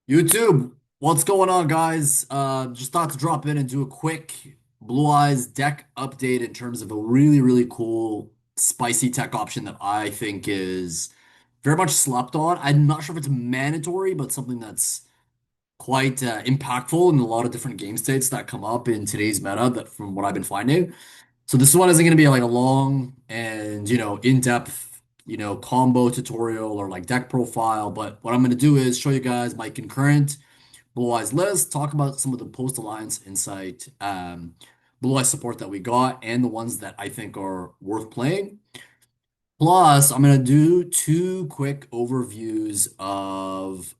YouTube, what's going on, guys? Just thought to drop in and do a quick Blue Eyes deck update in terms of a really cool spicy tech option that I think is very much slept on. I'm not sure if it's mandatory, but something that's quite impactful in a lot of different game states that come up in today's meta that from what I've been finding. So this one isn't going to be like a long and, in-depth, combo tutorial or like deck profile, but what I'm going to do is show you guys my concurrent Blue Eyes list, talk about some of the post alliance insight, Blue Eyes support that we got, and the ones that I think are worth playing. Plus, I'm gonna do two quick overviews of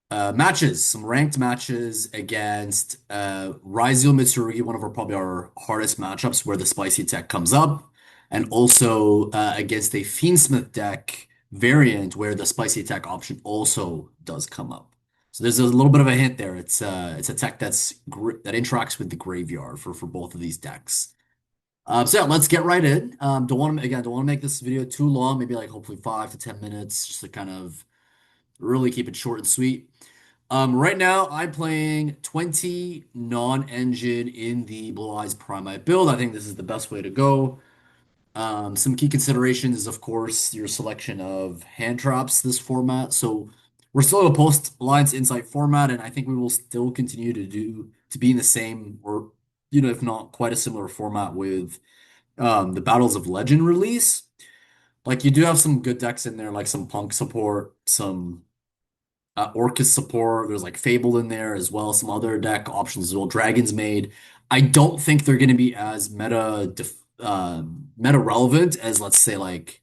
matches, some ranked matches against Raizio Mitsurugi, one of our probably our hardest matchups where the spicy tech comes up, and also against a Fiendsmith deck variant where the spicy tech option also does come up. So there's a little bit of a hint there. It's a tech that interacts with the graveyard for both of these decks. So yeah, let's get right in. Don't want to make this video too long. Maybe like hopefully 5 to 10 minutes, just to kind of really keep it short and sweet. Right now, I'm playing 20 non-engine in the Blue Eyes Primite build. I think this is the best way to go. Some key considerations is, of course, your selection of hand traps this format. So we're still in a post-Alliance Insight format, and I think we will still continue to be in the same or, if not quite a similar format with the Battles of Legend release. Like you do have some good decks in there, like some Punk support, some Orcus support. There's like Fable in there as well, some other deck options as well. Dragon's Maid. I don't think they're going to be as meta relevant as let's say like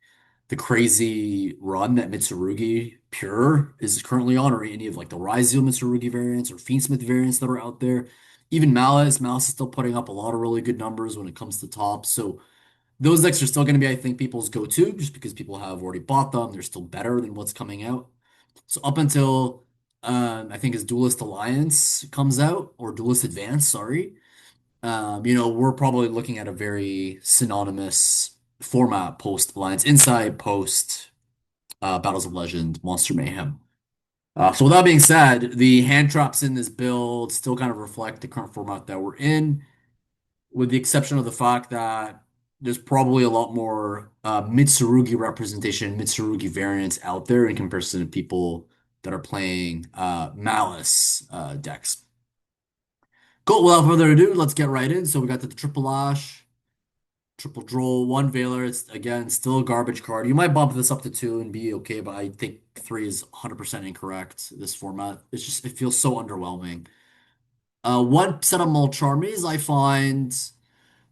the crazy run that Mitsurugi Pure is currently on, or any of like the Raizio Mitsurugi variants or Fiendsmith variants that are out there. Even Malice is still putting up a lot of really good numbers when it comes to top. So those decks are still going to be, I think, people's go-to just because people have already bought them. They're still better than what's coming out. So up until I think his Duelist Alliance comes out, or Duelist Advance, sorry. We're probably looking at a very synonymous format post Alliance Inside, post Battles of Legend, Monster Mayhem. So with that being said, the hand traps in this build still kind of reflect the current format that we're in, with the exception of the fact that there's probably a lot more Mitsurugi representation, Mitsurugi variants out there in comparison to people that are playing Malice decks. Cool. Without further ado, let's get right in. So we got the Triple Ash, Triple Droll, one Veiler. It's again still a garbage card. You might bump this up to two and be okay, but I think three is 100% incorrect. This format, it feels so underwhelming. One set of Mulcharmies I find.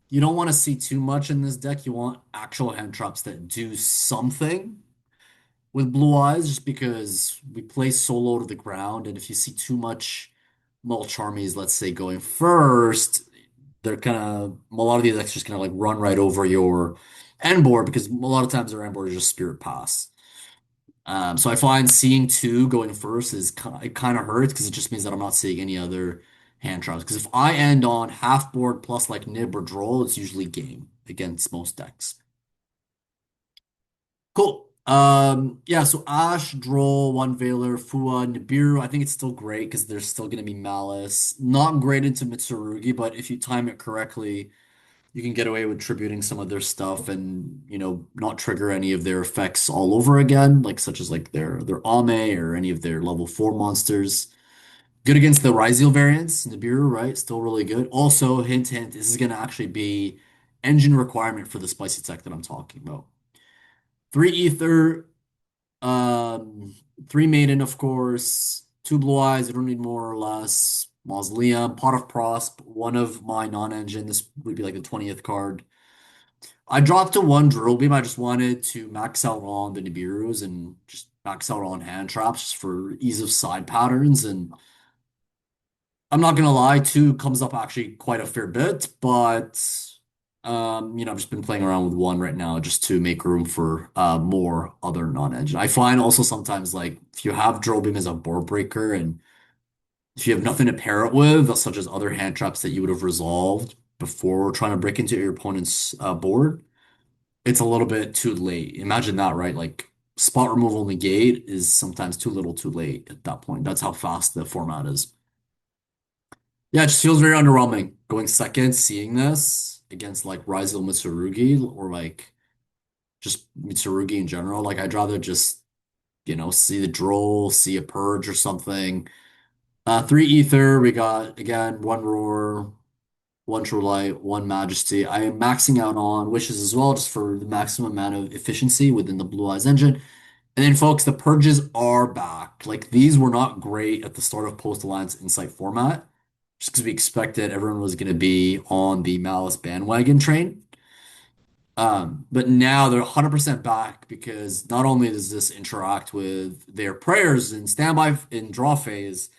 You don't want to see too much in this deck. You want actual hand traps that do something with Blue Eyes, just because we play solo to the ground, and if you see too much Mulch Armies, let's say going first, they're kind a lot of these decks just kind of like run right over your end board because a lot of times their end board is just Spirit Pass. So I find seeing two going first it kind of hurts because it just means that I'm not seeing any other hand traps. Because if I end on half board plus like Nib or Droll, it's usually game against most decks. Cool. Yeah, so Ash, Droll, One Veiler, Fua, Nibiru. I think it's still great because there's still going to be Malice. Not great into Mitsurugi, but if you time it correctly, you can get away with tributing some of their stuff and, not trigger any of their effects all over again, like such as like their Ame or any of their level 4 monsters. Good against the Ryzeal variants, Nibiru, right? Still really good. Also, hint hint, this is gonna actually be engine requirement for the spicy tech that I'm talking about. Three Ether, um, three Maiden, of course, two Blue Eyes, I don't need more or less. Mausoleum, Pot of Prosp, one of my non-engine. This would be like the 20th card. I dropped to one drill beam. I just wanted to max out on the Nibirus and just max out on hand traps just for ease of side patterns. And I'm not gonna lie, two comes up actually quite a fair bit, but I've just been playing around with one right now just to make room for more other non-engine. I find also sometimes like if you have drill beam as a board breaker and if you have nothing to pair it with, such as other hand traps that you would have resolved before trying to break into your opponent's board, it's a little bit too late. Imagine that, right? Like spot removal negate is sometimes too little too late at that point. That's how fast the format is. Yeah, it just feels very underwhelming going second, seeing this against like Rizal Mitsurugi or like just Mitsurugi in general. Like I'd rather just, see the droll, see a purge or something. Three ether, we got again one roar, one true light, one majesty. I am maxing out on wishes as well, just for the maximum amount of efficiency within the Blue Eyes engine. And then, folks, the purges are back. Like these were not great at the start of Post Alliance Insight format, just because we expected everyone was going to be on the Malice bandwagon train. But now they're 100% back because not only does this interact with their prayers in standby in draw phase,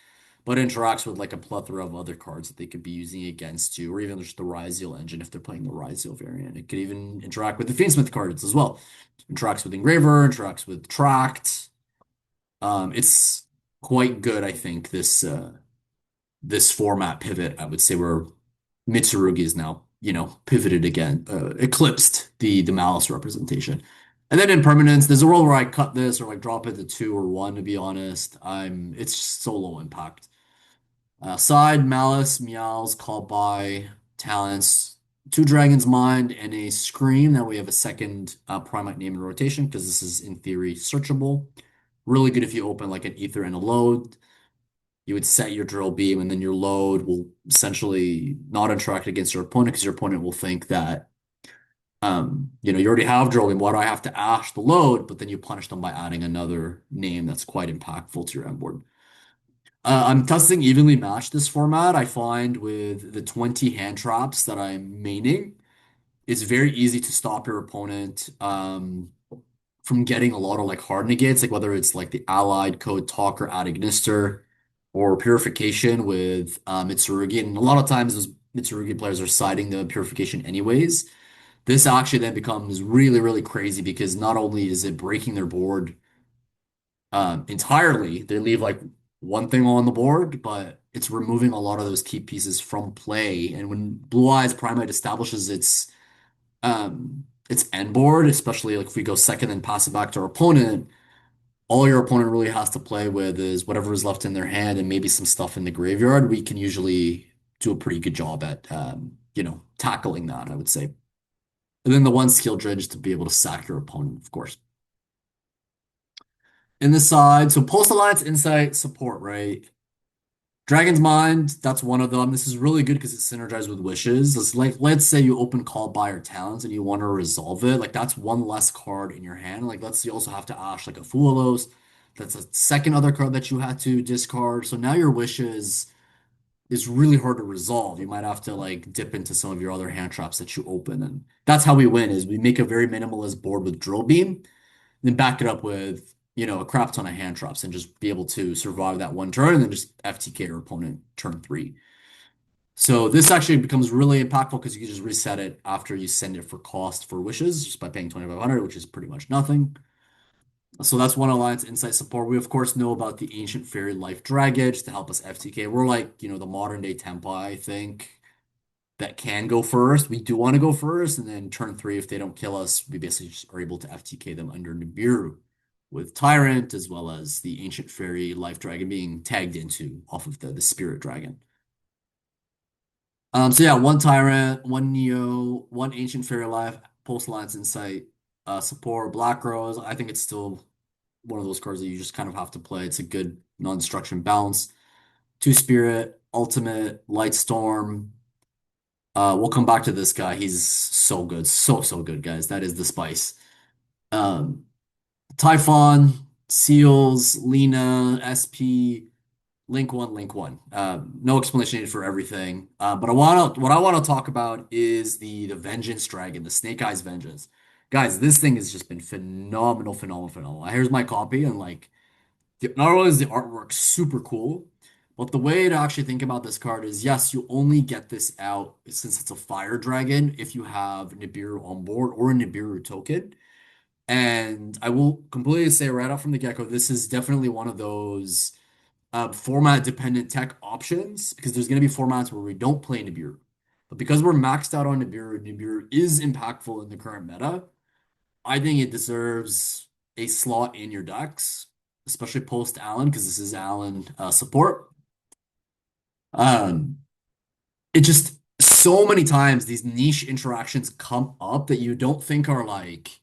but interacts with like a plethora of other cards that they could be using against you, or even just the Ryzeal engine if they're playing the Ryzeal variant. It could even interact with the Fiendsmith cards as well. Interacts with Engraver, interacts with Tract. It's quite good, I think, this format pivot, I would say, where Mitsurugi is now, pivoted again, eclipsed the Malice representation. And then in permanence, there's a world where I cut this or like drop it to two or one, to be honest. It's just so low impact. Side, Malice, Meows, Called by, Talents, two Dragon's Mind, and a Scream. That we have a second Primite name in rotation because this is in theory searchable. Really good if you open like an Ether and a load. You would set your drill beam, and then your load will essentially not interact against your opponent because your opponent will think that you already have drill beam. Why do I have to ash the load? But then you punish them by adding another name that's quite impactful to your end board. I'm testing evenly matched this format. I find with the 20 hand traps that I'm maining, it's very easy to stop your opponent from getting a lot of like hard negates, like whether it's like the allied code talker ad ignister or purification with Mitsurugi. And a lot of times those Mitsurugi players are siding the purification anyways. This actually then becomes really, really crazy because not only is it breaking their board entirely. They leave like one thing on the board, but it's removing a lot of those key pieces from play. And when Blue Eyes Primate establishes its end board, especially like if we go second and pass it back to our opponent, all your opponent really has to play with is whatever is left in their hand and maybe some stuff in the graveyard. We can usually do a pretty good job at tackling that, I would say. And then the one skill dredge to be able to sack your opponent, of course. In the side, so Post Alliance Insight support, right? Dragon's Mind, that's one of them. This is really good because it's synergized with wishes. It's like, let's say you open Call by or Talents and you want to resolve it. Like, that's one less card in your hand. Like, let's say you also have to ash like a Fualos. That's a second other card that you had to discard. So now your wishes is really hard to resolve. You might have to like dip into some of your other hand traps that you open. And that's how we win is we make a very minimalist board with Drill Beam then back it up with, a crap ton of hand traps and just be able to survive that one turn and then just FTK your opponent turn three. So this actually becomes really impactful because you can just reset it after you send it for cost for wishes just by paying 2,500, which is pretty much nothing. So that's one Alliance Insight support. We of course know about the Ancient Fairy Life Dragon just to help us FTK. We're like, the modern day Tempai, I think, that can go first. We do want to go first, and then turn three, if they don't kill us, we basically just are able to FTK them under Nibiru with Tyrant, as well as the Ancient Fairy Life Dragon being tagged into off of the Spirit Dragon. So yeah, one Tyrant, one Neo, one Ancient Fairy Life, Post Alliance Insight, support, Black Rose. I think it's still one of those cards that you just kind of have to play. It's a good non-destruction bounce. Two Spirit, Ultimate, Light Storm. We'll come back to this guy. He's so good. So, so good, guys. That is the spice. Um, Typhon, Seals, Lena, SP, Link One, Link One. No explanation needed for everything. But what I want to talk about is the Vengeance Dragon, the Snake Eyes Vengeance. Guys, this thing has just been phenomenal, phenomenal, phenomenal. Here's my copy, and like not only is the artwork super cool, but the way to actually think about this card is yes, you only get this out since it's a fire dragon if you have Nibiru on board or a Nibiru token. And I will completely say right out from the get-go, this is definitely one of those format dependent tech options because there's going to be formats where we don't play Nibiru. But because we're maxed out on Nibiru, Nibiru is impactful in the current meta. I think it deserves a slot in your decks, especially post Allen, because this is Allen support. Um, it just so many times these niche interactions come up that you don't think are like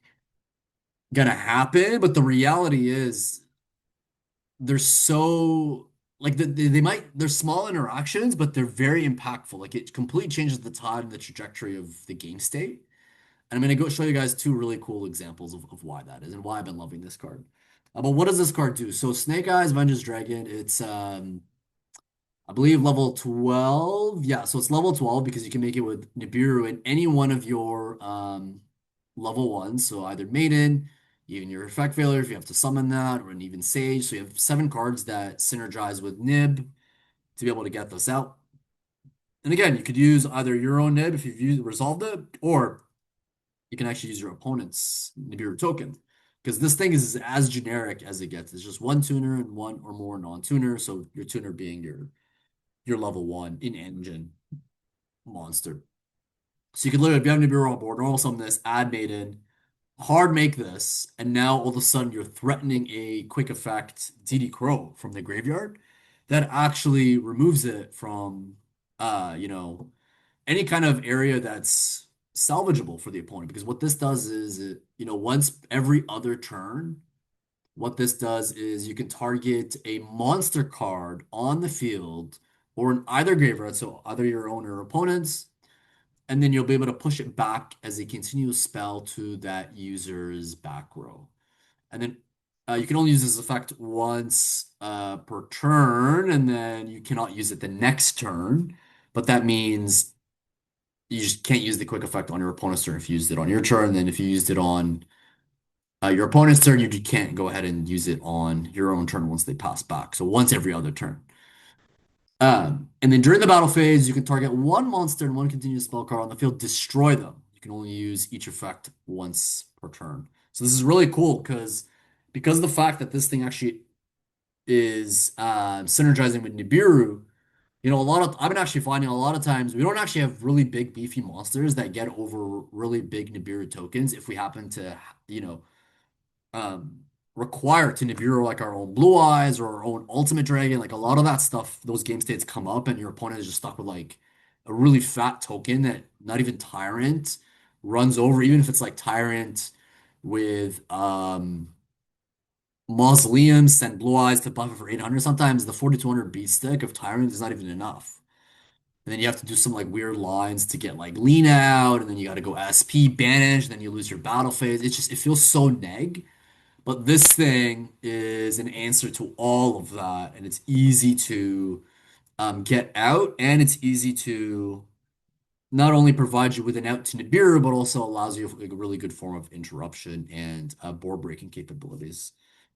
gonna happen, but the reality is they're so like they might they're small interactions, but they're very impactful. Like it completely changes the tide and the trajectory of the game state. And I'm gonna go show you guys two really cool examples of why that is and why I've been loving this card. But what does this card do? So Snake Eyes Vengeance Dragon, it's I believe level 12. Yeah, so it's level 12 because you can make it with Nibiru in any one of your level ones. So either Maiden, even your effect failure if you have to summon that, or an even Sage. So you have seven cards that synergize with Nib to be able to get this out. And again, you could use either your own Nib if you've resolved it, or you can actually use your opponent's Nibiru token. Because this thing is as generic as it gets. It's just one tuner and one or more non-tuner. So your tuner being your level one in engine monster. So you could literally, if you have Nibiru on board, normal summon this, add Maiden, hard make this, and now all of a sudden you're threatening a quick effect DD Crow from the graveyard that actually removes it from any kind of area that's salvageable for the opponent. Because what this does is once every other turn, what this does is you can target a monster card on the field or in either graveyard, so either your own or opponent's, and then you'll be able to push it back as a continuous spell to that user's back row. And then you can only use this effect once per turn, and then you cannot use it the next turn. But that means you just can't use the quick effect on your opponent's turn if you used it on your turn. And then if you used it on your opponent's turn, you can't go ahead and use it on your own turn once they pass back. So once every other turn. And then during the battle phase, you can target one monster and one continuous spell card on the field, destroy them. You can only use each effect once per turn. So this is really cool because of the fact that this thing actually is synergizing with Nibiru. I've been actually finding a lot of times we don't actually have really big beefy monsters that get over really big Nibiru tokens if we happen to, you know, um, require to Nibiru like our own Blue Eyes or our own Ultimate Dragon. Like a lot of that stuff, those game states come up, and your opponent is just stuck with like a really fat token that not even Tyrant runs over, even if it's like Tyrant with Mausoleum, send Blue Eyes to buff it for 800. Sometimes the 4200 beat stick of Tyrant is not even enough. And then you have to do some like weird lines to get like lean out, and then you got to go SP banish, and then you lose your battle phase. It feels so neg. But this thing is an answer to all of that, and it's easy to get out, and it's easy to not only provide you with an out to Nibiru, but also allows you like, a really good form of interruption and board breaking capabilities.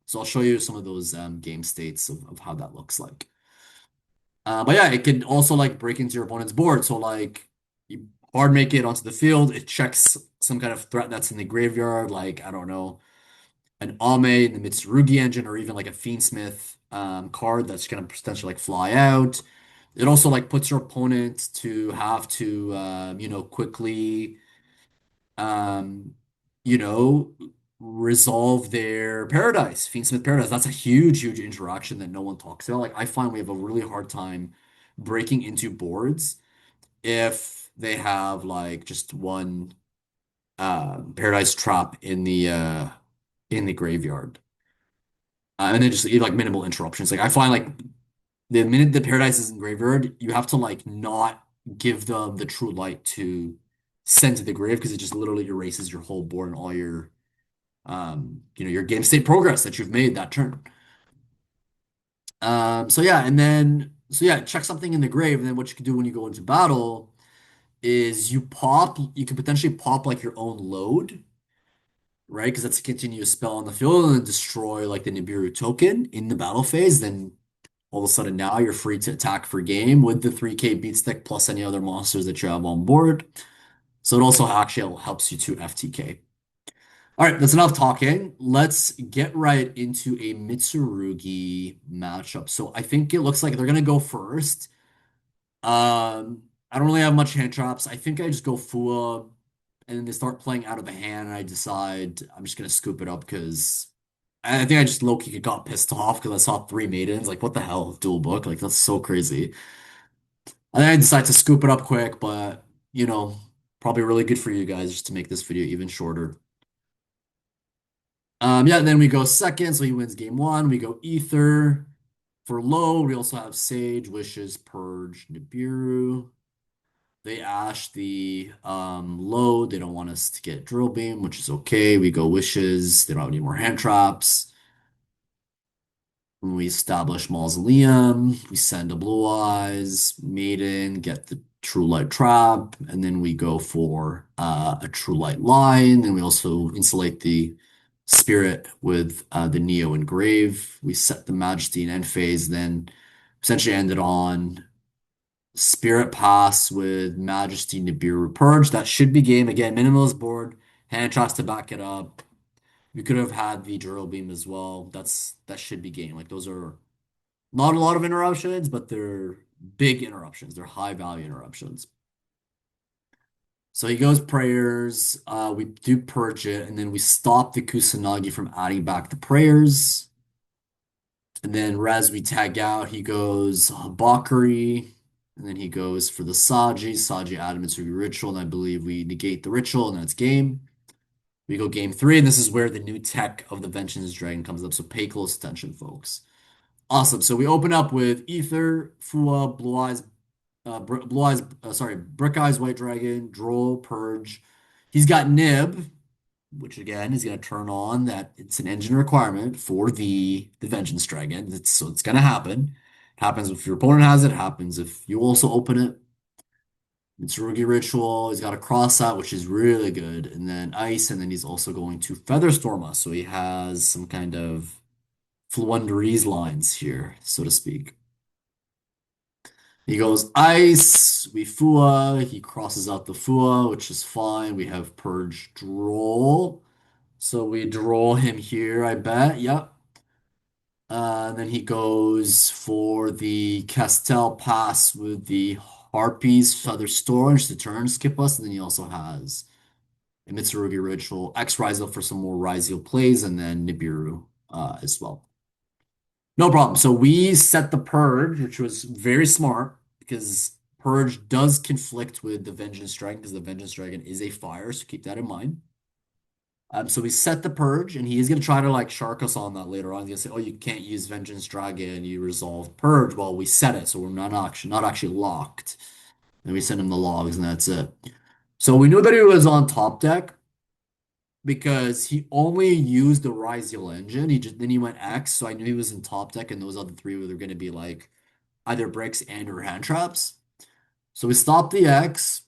So I'll show you some of those game states of how that looks like. But yeah, it can also like break into your opponent's board. So like you hard make it onto the field, it checks some kind of threat that's in the graveyard, like I don't know an Ame in the Mitsurugi engine, or even like a Fiendsmith card that's gonna potentially like fly out. It also like puts your opponent to have to quickly um, you know resolve their Paradise, Fiendsmith Paradise. That's a huge, huge interaction that no one talks about. Like I find we have a really hard time breaking into boards if they have like just one Paradise trap in the graveyard. And then just like minimal interruptions. Like I find like the minute the Paradise is in graveyard, you have to like not give them the true light to send to the grave because it just literally erases your whole board and all your game state progress that you've made that turn. So yeah, check something in the grave, and then what you can do when you go into battle is you can potentially pop like your own load, right? Because that's a continuous spell on the field and then destroy like the Nibiru token in the battle phase. Then all of a sudden now you're free to attack for game with the 3K beat stick plus any other monsters that you have on board. So it also actually helps you to FTK. All right, that's enough talking. Let's get right into a Mitsurugi matchup. So I think it looks like they're gonna go first. I don't really have much hand traps. I think I just go Fua, and then they start playing out of the hand, and I decide I'm just gonna scoop it up because I think I just low-key got pissed off because I saw three maidens. Like, what the hell? Dual book? Like, that's so crazy. And then I decided to scoop it up quick, but you know, probably really good for you guys just to make this video even shorter. Yeah, then we go second, so he wins game one. We go Ether. For low, we also have Sage, Wishes, Purge, Nibiru. They ash the low. They don't want us to get Drill Beam, which is okay. We go Wishes. They don't have any more hand traps. When we establish Mausoleum, we send a Blue Eyes, Maiden, get the True Light Trap, and then we go for a True Light Line. And we also insulate the Spirit with the Neo Engrave. We set the Majesty in end phase, then essentially ended on Spirit Pass with Majesty Nibiru Purge. That should be game. Again, minimalist board, hand traps to back it up. We could have had the Drill Beam as well. That should be game. Like those are not a lot of interruptions, but they're big interruptions. They're high value interruptions. So he goes prayers. We do purge it, and then we stop the Kusanagi from adding back the prayers. And then Raz we tag out. He goes Bakari, and then he goes for the Saji. Saji Adamant's ritual, and I believe we negate the ritual, and that's game. We go game three, and this is where the new tech of the Vengeance Dragon comes up. So pay close attention, folks. Awesome. So we open up with Ether, Fua, Blue Eyes, Brick Eyes, White Dragon, Droll, Purge. He's got Nib, which again is going to turn on that it's an engine requirement for the Vengeance Dragon. So it's going to happen. It happens if your opponent has it, happens if you also open it. Mitsurugi Ritual, he's got a cross out, which is really good, and then Ice, and then he's also going to Featherstorm us. So he has some kind of Floowandereeze lines here, so to speak. He goes Ice, we Fua, he crosses out the Fua, which is fine. We have Purge Droll. So we draw him here, I bet. Yep. And then he goes for the Castel pass with the Harpies Feather Storage to turn skip us. And then he also has a Mitsurugi Ritual, X Rizal for some more Rizal plays, and then Nibiru as well. No problem. So we set the Purge, which was very smart because Purge does conflict with the Vengeance Dragon because the Vengeance Dragon is a fire. So keep that in mind. So we set the Purge, and he is going to try to like shark us on that later on. He's going to say, "Oh, you can't use Vengeance Dragon. You resolve Purge." Well, we set it, so we're not actually locked. And we send him the logs, and that's it. So we knew that he was on top deck because he only used the Ryziel engine. Then he went X, so I knew he was in top deck, and those other three were going to be like either bricks and or hand traps. So we stopped the X.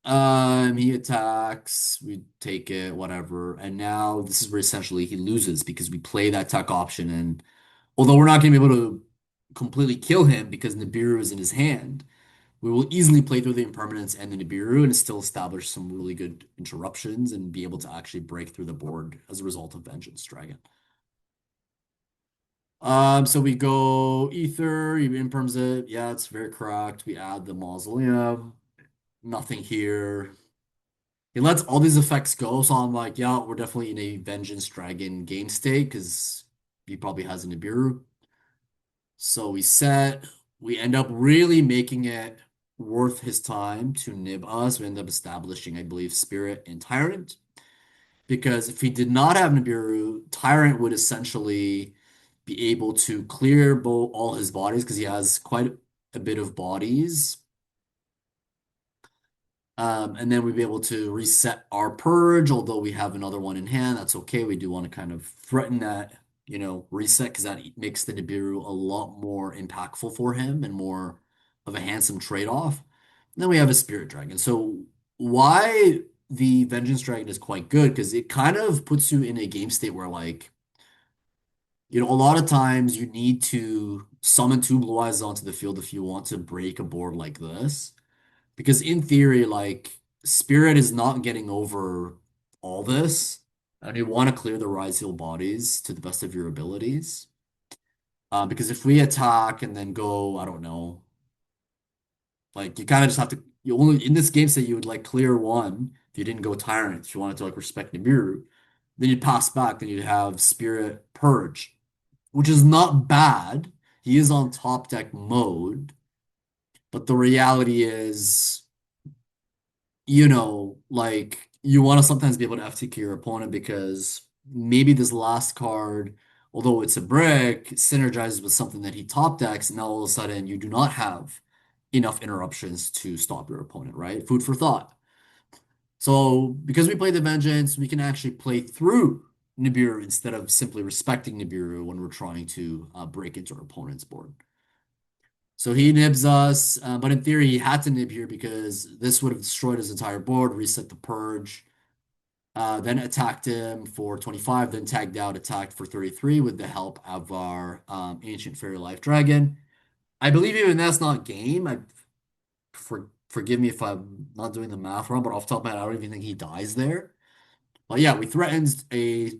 He attacks, we take it, whatever. And now this is where essentially he loses because we play that tech option. And although we're not going to be able to completely kill him because Nibiru is in his hand, we will easily play through the impermanence and the Nibiru and still establish some really good interruptions and be able to actually break through the board as a result of Vengeance Dragon. So we go Ether, he imperms it. Yeah, it's very correct. We add the Mausoleum. Nothing here. He lets all these effects go, so I'm like, yeah, we're definitely in a Vengeance Dragon game state because he probably has a Nibiru. So we end up really making it worth his time to nib us. We end up establishing, I believe, Spirit and Tyrant. Because if he did not have Nibiru, Tyrant would essentially be able to clear all his bodies because he has quite a bit of bodies. And then we'd be able to reset our purge, although we have another one in hand. That's okay. We do want to kind of threaten that, reset because that makes the Nibiru a lot more impactful for him and more of a handsome trade-off. And then we have a Spirit Dragon. So why the Vengeance Dragon is quite good because it kind of puts you in a game state where like, a lot of times you need to summon two Blue Eyes onto the field if you want to break a board like this. Because in theory, like Spirit is not getting over all this, and you want to clear the Rise Heal bodies to the best of your abilities. Because if we attack and then go, I don't know, like you kind of just have to. You only in this game say you would like clear one if you didn't go Tyrant if you wanted to like respect Nibiru. Then you'd pass back, then you'd have Spirit Purge, which is not bad. He is on top deck mode, but the reality is, like you want to sometimes be able to FTK your opponent because maybe this last card, although it's a brick, synergizes with something that he top decks, and now all of a sudden you do not have enough interruptions to stop your opponent, right? Food for thought. So because we play the Vengeance, we can actually play through Nibiru instead of simply respecting Nibiru when we're trying to break into our opponent's board. So he nibs us, but in theory, he had to nib here because this would have destroyed his entire board, reset the purge, then attacked him for 25, then tagged out, attacked for 33 with the help of our Ancient Fairy Life Dragon. I believe even that's not game. Forgive me if I'm not doing the math wrong, but off the top of my head, I don't even think he dies there. But yeah, we threatened a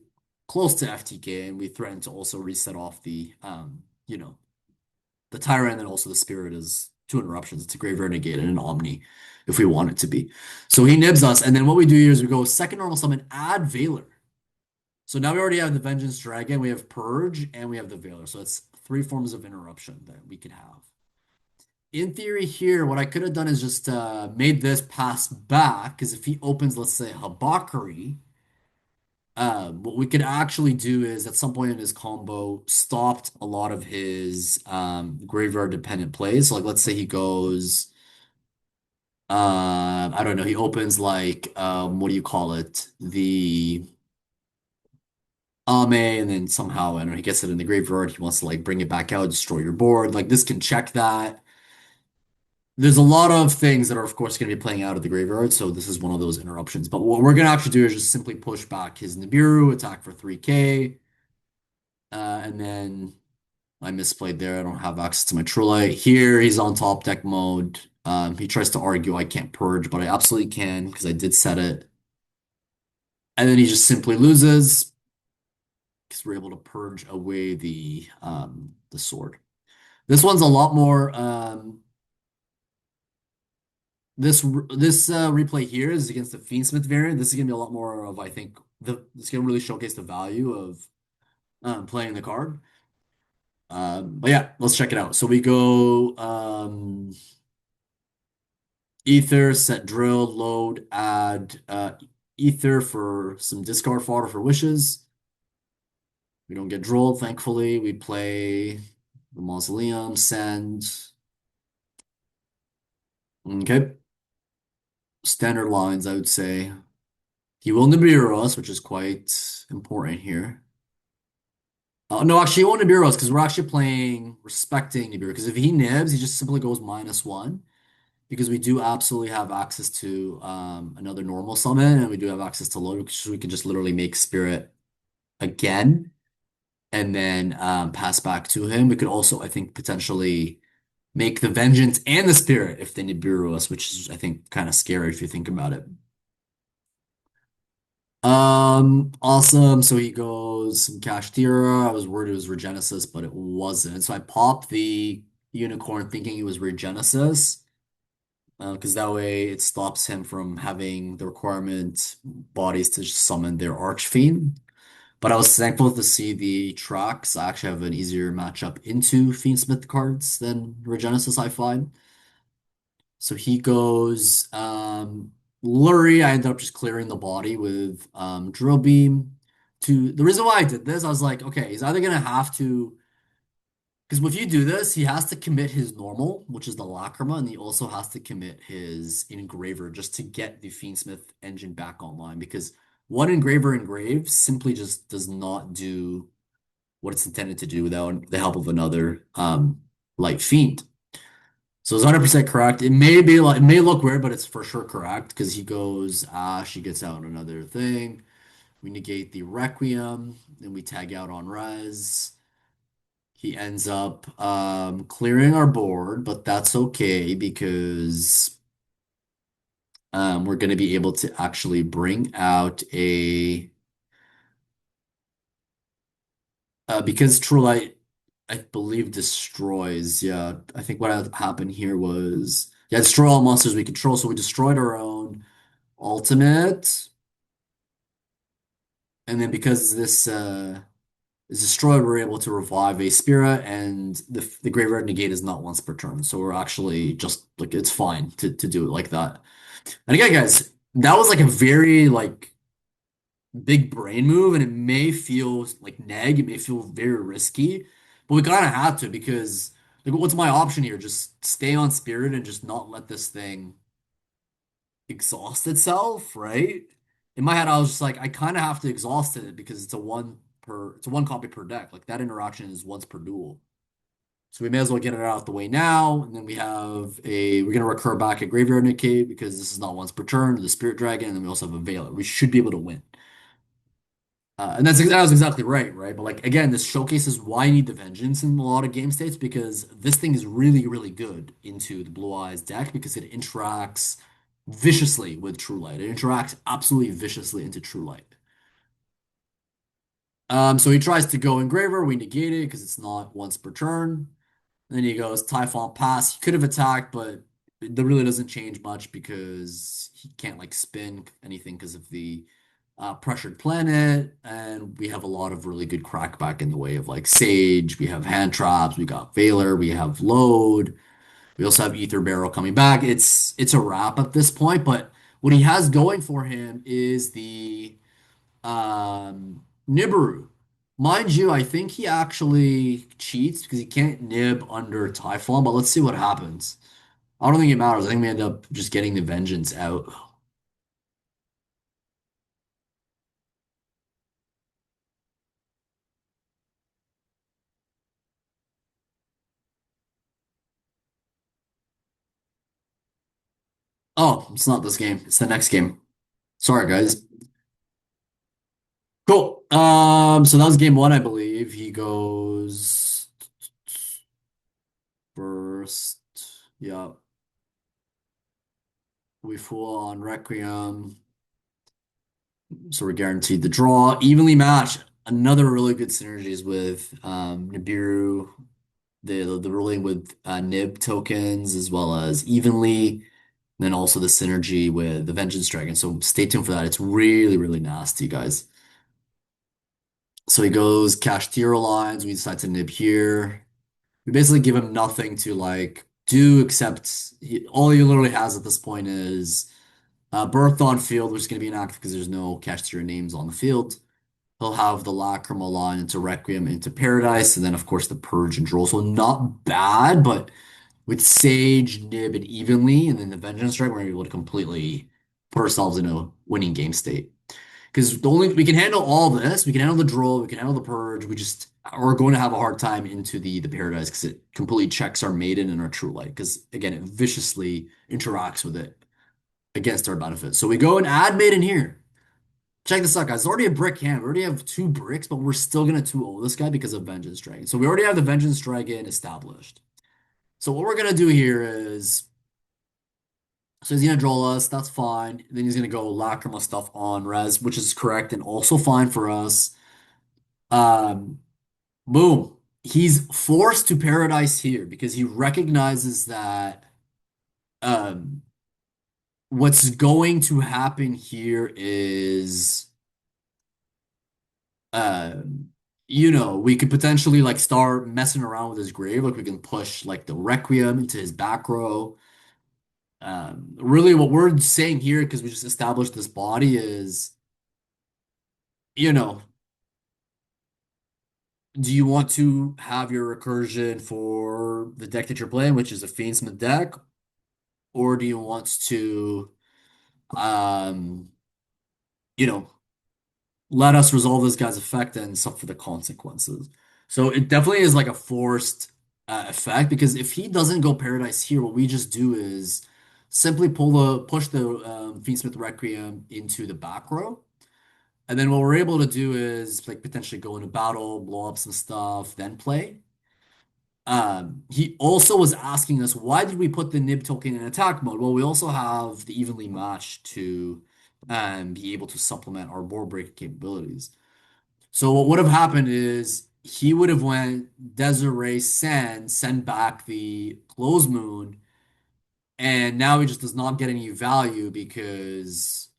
close to FTK, and we threatened to also reset off the Tyrant and also the Spirit is two interruptions. It's a Graveyard Negate and an Omni if we want it to be. So he nibs us, and then what we do here is we go second normal summon, add Veiler. So now we already have the Vengeance Dragon, we have Purge, and we have the Veiler. So it's three forms of interruption that we could have. In theory here, what I could have done is just made this pass back, because if he opens, let's say, Habakari, what we could actually do is at some point in his combo stopped a lot of his graveyard dependent plays. So like let's say he goes I don't know, he opens like what do you call it? The Ame and then somehow I don't know, he gets it in the graveyard, he wants to like bring it back out, destroy your board. Like this can check that. There's a lot of things that are of course going to be playing out of the graveyard, so this is one of those interruptions. But what we're going to actually do is just simply push back his Nibiru, attack for 3k. And then I misplayed there. I don't have access to my True Light. Here, he's on top deck mode. He tries to argue I can't purge, but I absolutely can because I did set it. And then he just simply loses because we're able to purge away the sword. This one's a lot more. This replay here is against the Fiendsmith variant. This is gonna be a lot more of I think it's gonna really showcase the value of playing the card. But yeah, let's check it out. So we go Ether, set drill, load, add Ether for some discard fodder for wishes. We don't get drilled, thankfully. We play the Mausoleum, send. Okay. Standard lines, I would say. He will Nibiru us, which is quite important here. No, actually, he won't Nibiru us because we're actually playing respecting Nibiru. Because if he nibs, he just simply goes -1. Because we do absolutely have access to another normal summon, and we do have access to load, so we can just literally make Spirit again and then pass back to him. We could also, I think, potentially make the Vengeance and the Spirit if they Nibiru us, which is, I think, kind of scary if you think about it. Awesome. So he goes some Kashtira. I was worried it was Regenesis, but it wasn't. So I popped the Unicorn thinking it was Regenesis. Because that way it stops him from having the requirement bodies to summon their Archfiend. But I was thankful to see the tracks. I actually have an easier matchup into Fiendsmith cards than Regenesis, I find. So he goes Lurie. I ended up just clearing the body with Drill Beam. The reason why I did this, I was like, okay, he's either gonna have to because if you do this, he has to commit his normal, which is the Lacrima, and he also has to commit his Engraver just to get the Fiendsmith engine back online. Because one Engraver engrave simply just does not do what it's intended to do without the help of another Light Fiend. So it's 100% correct. It may be like it may look weird, but it's for sure correct because he goes Ash, he gets out another thing. We negate the Requiem, then we tag out on Res. He ends up clearing our board, but that's okay because we're going to be able to actually bring out a because True Light, I believe, destroys. Yeah, I think what had happened here was yeah, destroy all monsters we control. So we destroyed our own ultimate. And then because this is destroyed, we're able to revive a spirit, and the graveyard negate is not once per turn. So we're actually just like it's fine to do it like that. And again, guys, that was like a very like big brain move, and it may feel like neg, it may feel very risky, but we kind of have to because like what's my option here? Just stay on spirit and just not let this thing exhaust itself, right? In my head, I was just like, I kind of have to exhaust it because it's a one copy per deck. Like that interaction is once per duel. So we may as well get it out of the way now, and then we're gonna recur back at Graveyard Nikkei because this is not once per turn, the Spirit Dragon, and then we also have a Veiler. We should be able to win. And that was exactly right, right? But like again, this showcases why you need the Vengeance in a lot of game states because this thing is really, really good into the Blue Eyes deck because it interacts viciously with True Light. It interacts absolutely viciously into True Light. So he tries to go Engraver, we negate it because it's not once per turn. Then he goes Typhon Pass. He could have attacked, but that really doesn't change much because he can't like spin anything because of the pressured planet. And we have a lot of really good crackback in the way of like Sage. We have hand traps. We got Veiler. We have Load. We also have Ether Barrel coming back. It's a wrap at this point. But what he has going for him is the Nibiru. Mind you, I think he actually cheats because he can't nib under Typhon, but let's see what happens. I don't think it matters. I think we end up just getting the Vengeance out. Oh, it's not this game. It's the next game. Sorry, guys. Cool. So that was game one, I believe. He goes first. Yeah. We full on Requiem. So we're guaranteed the draw. Evenly matched. Another really good synergies with Nibiru, the ruling with Nib tokens as well as evenly, and then also the synergy with the Vengeance Dragon. So stay tuned for that. It's really, really nasty, guys. So he goes Cash Tiro lines. We decide to nib here. We basically give him nothing to like do except all he literally has at this point is Birth on field, which is going to be inactive because there's no Cash Tiro names on the field. He'll have the Lacrimal line into Requiem into Paradise, and then of course the Purge and Droll. So not bad, but with Sage, Nib, and Evenly, and then the Vengeance Strike, we're able to completely put ourselves in a winning game state. Because the only we can handle all this, we can handle the Droll, we can handle the Purge. We just are going to have a hard time into the Paradise because it completely checks our Maiden and our True Light. Because again, it viciously interacts with it against our benefit. So we go and add Maiden here. Check this out, guys. It's already a brick hand. We already have two bricks, but we're still gonna 2-0 this guy because of Vengeance Dragon. So we already have the Vengeance Dragon established. So what we're gonna do here is, so he's gonna draw us. That's fine. Then he's gonna go Lacrima stuff on Res, which is correct and also fine for us. Um, Boom. He's forced to Paradise here because he recognizes that um, what's going to happen here is um, we could potentially like start messing around with his grave. Like we can push like the Requiem into his back row. Really, what we're saying here, because we just established this body, is you know, do you want to have your recursion for the deck that you're playing, which is a Fiendsmith deck, or do you want to, um, you know, let us resolve this guy's effect and suffer the consequences. So it definitely is like a forced effect because if he doesn't go Paradise here, what we just do is simply push the Fiendsmith Requiem into the back row. And then what we're able to do is like potentially go into battle, blow up some stuff, then play. He also was asking us, why did we put the nib token in attack mode? Well, we also have the evenly matched to be able to supplement our board breaking capabilities. So what would have happened is he would have went Desiree send back the closed moon, and now he just does not get any value because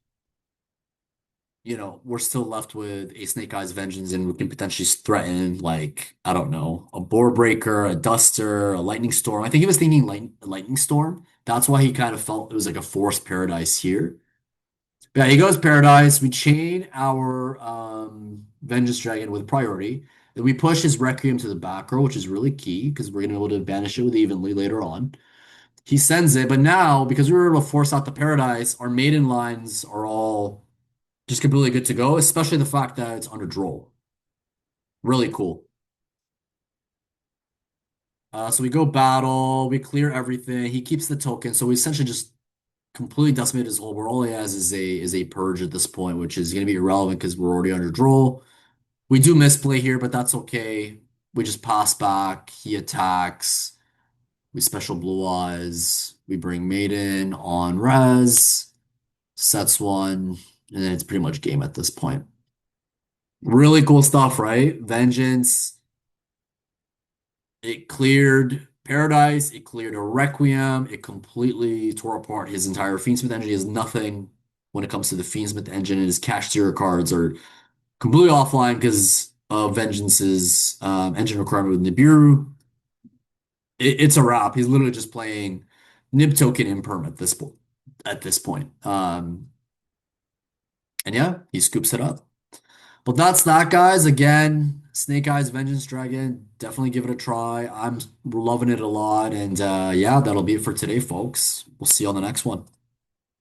we're still left with a Snake Eyes Vengeance, and we can potentially threaten, like, I don't know, a Boar Breaker, a Duster, a Lightning Storm. I think he was thinking Lightning Storm. That's why he kind of felt it was like a forced Paradise here. Yeah, he goes Paradise. We chain our Vengeance Dragon with priority. Then we push his Requiem to the back row, which is really key because we're going to be able to banish it with Evenly later on. He sends it, but now, because we were able to force out the Paradise, our maiden lines are all just completely good to go, especially the fact that it's under draw. Really cool. So we go battle, we clear everything. He keeps the token, so we essentially just completely decimate his whole. Where all he has is a purge at this point, which is going to be irrelevant because we're already under draw. We do misplay here, but that's okay. We just pass back. He attacks. We special blue eyes. We bring maiden on res. Sets one, and then it's pretty much game at this point. Really cool stuff, right? Vengeance. It cleared Paradise. It cleared a Requiem. It completely tore apart his entire Fiendsmith engine. He has nothing when it comes to the Fiendsmith engine, and his cash tier cards are completely offline because of Vengeance's engine requirement with Nibiru. It's a wrap. He's literally just playing Nib token imperm at this point. At this point, and yeah, he scoops it up. But that's that, guys. Again, Snake Eyes Vengeance Dragon. Definitely give it a try. I'm loving it a lot. And yeah, that'll be it for today, folks. We'll see you on the next one.